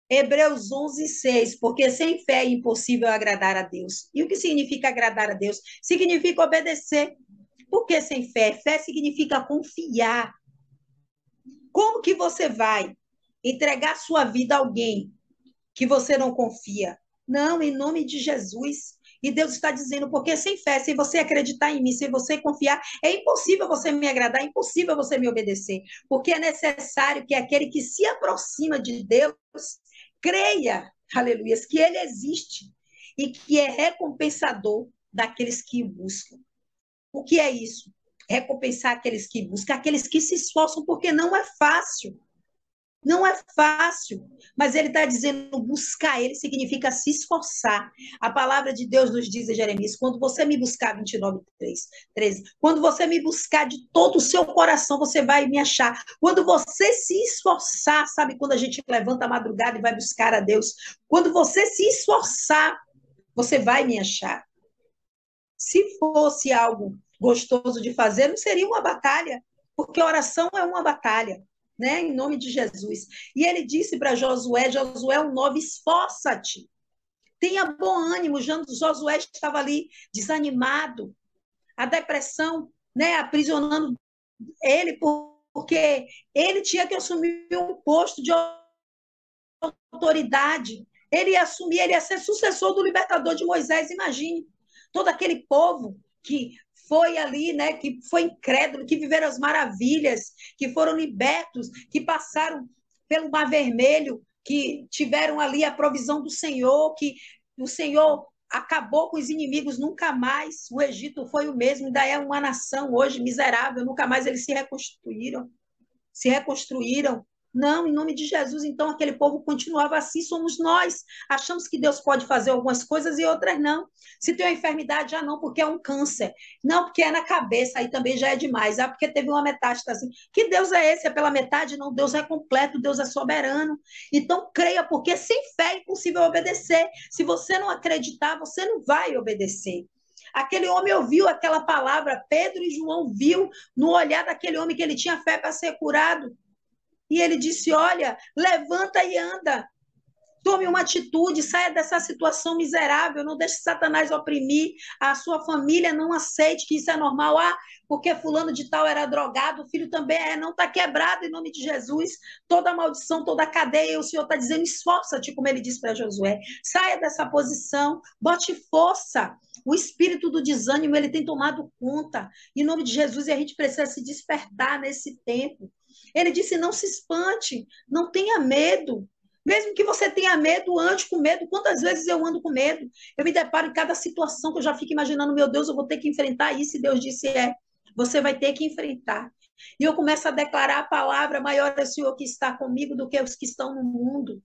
Hebreus 11, 6, porque sem fé é impossível agradar a Deus. E o que significa agradar a Deus? Significa obedecer. Por que sem fé? Fé significa confiar. Como que você vai entregar sua vida a alguém que você não confia? Não, em nome de Jesus. E Deus está dizendo, porque sem fé, se você acreditar em mim, se você confiar, é impossível você me agradar, é impossível você me obedecer, porque é necessário que aquele que se aproxima de Deus creia, aleluia, que ele existe e que é recompensador daqueles que o buscam. O que é isso? Recompensar aqueles que buscam, aqueles que se esforçam, porque não é fácil. Não é fácil, mas ele está dizendo buscar ele significa se esforçar. A palavra de Deus nos diz em Jeremias, quando você me buscar, 29, 13, quando você me buscar de todo o seu coração, você vai me achar. Quando você se esforçar, sabe quando a gente levanta a madrugada e vai buscar a Deus? Quando você se esforçar, você vai me achar. Se fosse algo gostoso de fazer, não seria uma batalha, porque oração é uma batalha. Né, em nome de Jesus. E ele disse para Josué, Josué 1,9, esforça-te, tenha bom ânimo. Josué estava ali desanimado, a depressão, né, aprisionando ele, porque ele tinha que assumir um posto de autoridade, ele ia assumir, ele ia ser sucessor do libertador de Moisés, imagine, todo aquele povo que foi ali, né, que foi incrédulo, que viveram as maravilhas, que foram libertos, que passaram pelo Mar Vermelho, que tiveram ali a provisão do Senhor, que o Senhor acabou com os inimigos, nunca mais o Egito foi o mesmo, ainda é uma nação hoje miserável, nunca mais eles se reconstruíram, Não, em nome de Jesus, então aquele povo continuava assim, somos nós. Achamos que Deus pode fazer algumas coisas e outras não. Se tem uma enfermidade, já não, porque é um câncer. Não, porque é na cabeça, aí também já é demais. Ah, porque teve uma metástase. Que Deus é esse? É pela metade? Não, Deus é completo, Deus é soberano. Então creia, porque sem fé é impossível obedecer. Se você não acreditar, você não vai obedecer. Aquele homem ouviu aquela palavra, Pedro e João viu no olhar daquele homem que ele tinha fé para ser curado. E ele disse: Olha, levanta e anda. Tome uma atitude, saia dessa situação miserável, não deixe Satanás oprimir a sua família, não aceite que isso é normal. Ah, porque fulano de tal era drogado, o filho também é, não está quebrado em nome de Jesus. Toda maldição, toda cadeia, o Senhor está dizendo, esforça-te, como ele disse para Josué. Saia dessa posição, bote força. O espírito do desânimo, ele tem tomado conta. Em nome de Jesus, e a gente precisa se despertar nesse tempo. Ele disse, não se espante, não tenha medo. Mesmo que você tenha medo, ande com medo. Quantas vezes eu ando com medo? Eu me deparo em cada situação que eu já fico imaginando, meu Deus, eu vou ter que enfrentar isso. E Deus disse, você vai ter que enfrentar. E eu começo a declarar a palavra, maior é o Senhor que está comigo do que os que estão no mundo.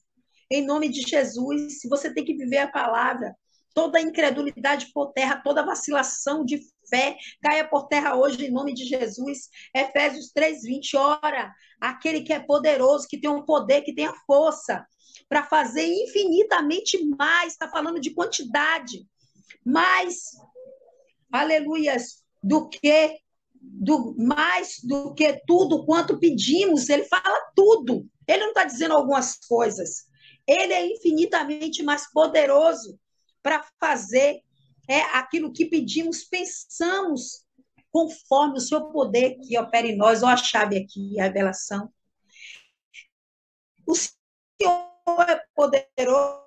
Em nome de Jesus, você tem que viver a palavra. Toda incredulidade por terra, toda vacilação de fé, caia por terra hoje, em nome de Jesus. Efésios 3:20, ora, aquele que é poderoso, que tem um poder, que tem a força para fazer infinitamente mais, está falando de quantidade, mais, aleluias, mais do que tudo quanto pedimos, ele fala tudo, ele não está dizendo algumas coisas, ele é infinitamente mais poderoso para fazer aquilo que pedimos, pensamos, conforme o seu poder que opera em nós, olha a chave aqui, a revelação. O Senhor é poderoso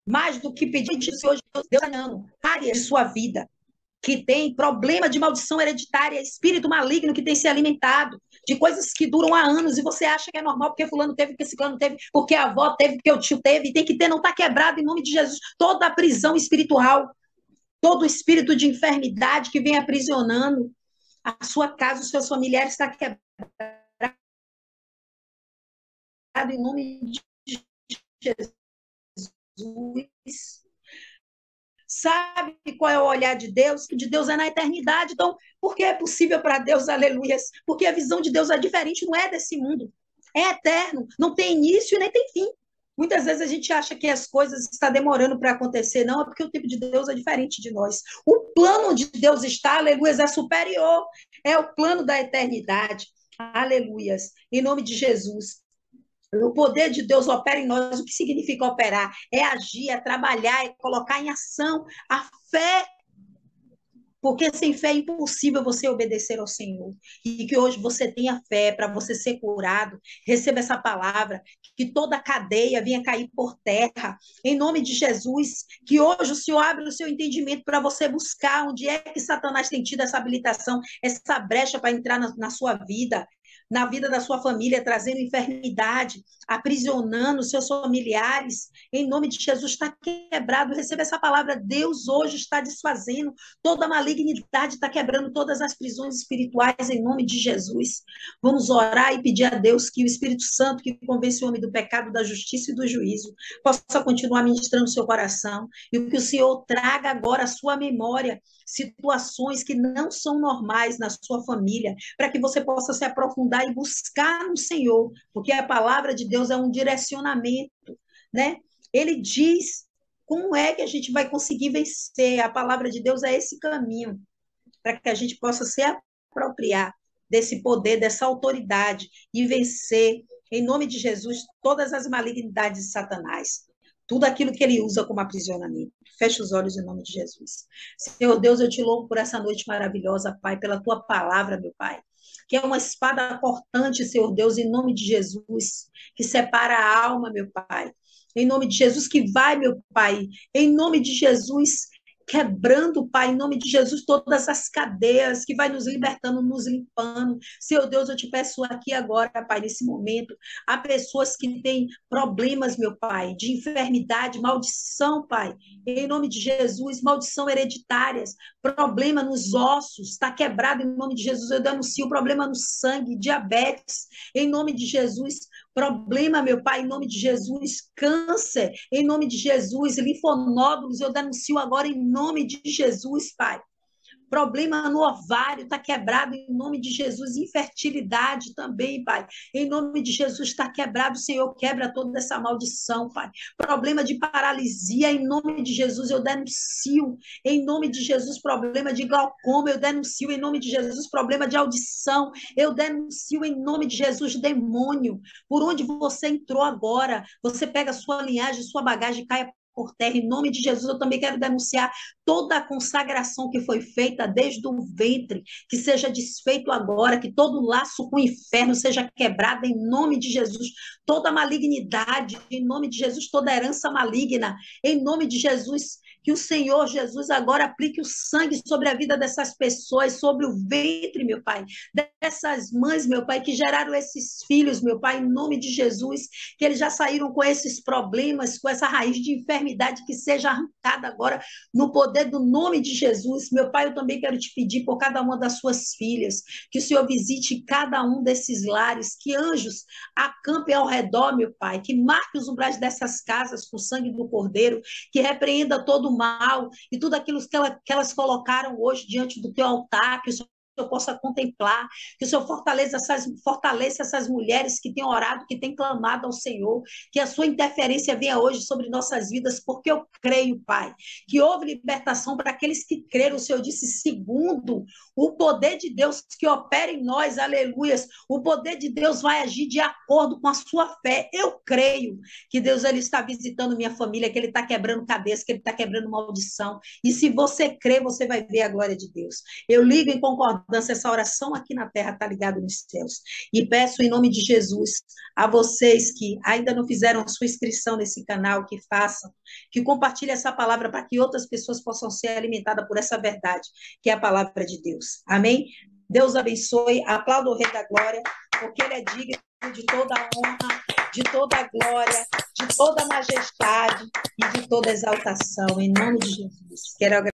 mais do que pedir de hoje, Deus não. Áreas de sua vida que tem problema de maldição hereditária, espírito maligno que tem se alimentado, de coisas que duram há anos, e você acha que é normal porque fulano teve, porque ciclano teve, porque a avó teve, porque o tio teve, e tem que ter, não está quebrado em nome de Jesus. Toda a prisão espiritual, todo o espírito de enfermidade que vem aprisionando a sua casa, os seus familiares, está quebrado em nome de Jesus. Sabe qual é o olhar de Deus? O de Deus é na eternidade. Então, por que é possível para Deus, aleluias? Porque a visão de Deus é diferente, não é desse mundo. É eterno, não tem início e nem tem fim. Muitas vezes a gente acha que as coisas estão demorando para acontecer, não, é porque o tipo de Deus é diferente de nós. O plano onde Deus está, aleluias, é superior, é o plano da eternidade, aleluias, em nome de Jesus. O poder de Deus opera em nós. O que significa operar? É agir, é trabalhar, é colocar em ação a fé. Porque sem fé é impossível você obedecer ao Senhor. E que hoje você tenha fé para você ser curado. Receba essa palavra. Que toda a cadeia venha cair por terra. Em nome de Jesus. Que hoje o Senhor abra o seu entendimento para você buscar onde é que Satanás tem tido essa habilitação, essa brecha para entrar na sua vida, na vida da sua família, trazendo enfermidade, aprisionando seus familiares. Em nome de Jesus, está quebrado. Receba essa palavra. Deus hoje está desfazendo toda a malignidade, está quebrando todas as prisões espirituais em nome de Jesus. Vamos orar e pedir a Deus que o Espírito Santo, que convence o homem do pecado, da justiça e do juízo, possa continuar ministrando o seu coração e que o Senhor traga agora a sua memória situações que não são normais na sua família, para que você possa se aprofundar e buscar no Senhor, porque a palavra de Deus é um direcionamento, né? Ele diz como é que a gente vai conseguir vencer. A palavra de Deus é esse caminho, para que a gente possa se apropriar desse poder, dessa autoridade e vencer, em nome de Jesus, todas as malignidades de Satanás. Tudo aquilo que ele usa como aprisionamento. Feche os olhos em nome de Jesus. Senhor Deus, eu te louvo por essa noite maravilhosa, Pai, pela tua palavra, meu Pai. que é uma espada cortante, Senhor Deus, em nome de Jesus, que separa a alma, meu Pai. Em nome de Jesus, que vai, meu Pai, em nome de Jesus, quebrando, Pai, em nome de Jesus, todas as cadeias, que vai nos libertando, nos limpando. Senhor Deus, eu te peço aqui agora, Pai, nesse momento, há pessoas que têm problemas, meu Pai, de enfermidade, maldição, Pai, em nome de Jesus, maldição hereditárias, problema nos ossos, está quebrado em nome de Jesus, eu denuncio problema no sangue, diabetes, em nome de Jesus, problema, meu Pai, em nome de Jesus, câncer, em nome de Jesus, linfonódulos, eu denuncio agora em nome de Jesus, Pai. Problema no ovário está quebrado em nome de Jesus. Infertilidade também, Pai. Em nome de Jesus está quebrado. Senhor, quebra toda essa maldição, Pai. Problema de paralisia, em nome de Jesus, eu denuncio. Em nome de Jesus, problema de glaucoma, eu denuncio. Em nome de Jesus, problema de audição, eu denuncio. Em nome de Jesus, demônio. Por onde você entrou agora, você pega a sua linhagem, sua bagagem, caia por terra, em nome de Jesus, eu também quero denunciar toda a consagração que foi feita desde o ventre, que seja desfeito agora, que todo laço com o inferno seja quebrado em nome de Jesus, toda malignidade, em nome de Jesus, toda herança maligna, em nome de Jesus, que o Senhor Jesus agora aplique o sangue sobre a vida dessas pessoas, sobre o ventre, meu Pai, dessas mães, meu Pai, que geraram esses filhos, meu Pai, em nome de Jesus, que eles já saíram com esses problemas, com essa raiz de enfermidade que seja arrancada agora no poder do nome de Jesus. Meu Pai, eu também quero te pedir por cada uma das suas filhas, que o Senhor visite cada um desses lares, que anjos acampem ao redor, meu Pai, que marque os umbrais dessas casas com o sangue do Cordeiro, que repreenda todo o mal e tudo aquilo que elas colocaram hoje diante do teu altar, que o Senhor possa contemplar, que o Senhor fortaleça essas mulheres que têm orado, que têm clamado ao Senhor, que a sua interferência venha hoje sobre nossas vidas, porque eu creio, Pai, que houve libertação para aqueles que creram. O Senhor disse, segundo o poder de Deus que opera em nós, aleluias, o poder de Deus vai agir de acordo com a sua fé. Eu creio que Deus ele está visitando minha família, que ele está quebrando cabeça, que ele está quebrando maldição, e se você crer, você vai ver a glória de Deus. Eu ligo em concordância, essa oração aqui na terra está ligada nos céus, e peço em nome de Jesus a vocês que ainda não fizeram a sua inscrição nesse canal, que façam, que compartilhem essa palavra para que outras pessoas possam ser alimentadas por essa verdade, que é a palavra de Deus. Amém? Deus abençoe, aplauda o Rei da Glória, porque ele é digno de toda a honra, de toda a glória, de toda a majestade e de toda a exaltação, em nome de Jesus. Quero agradecer.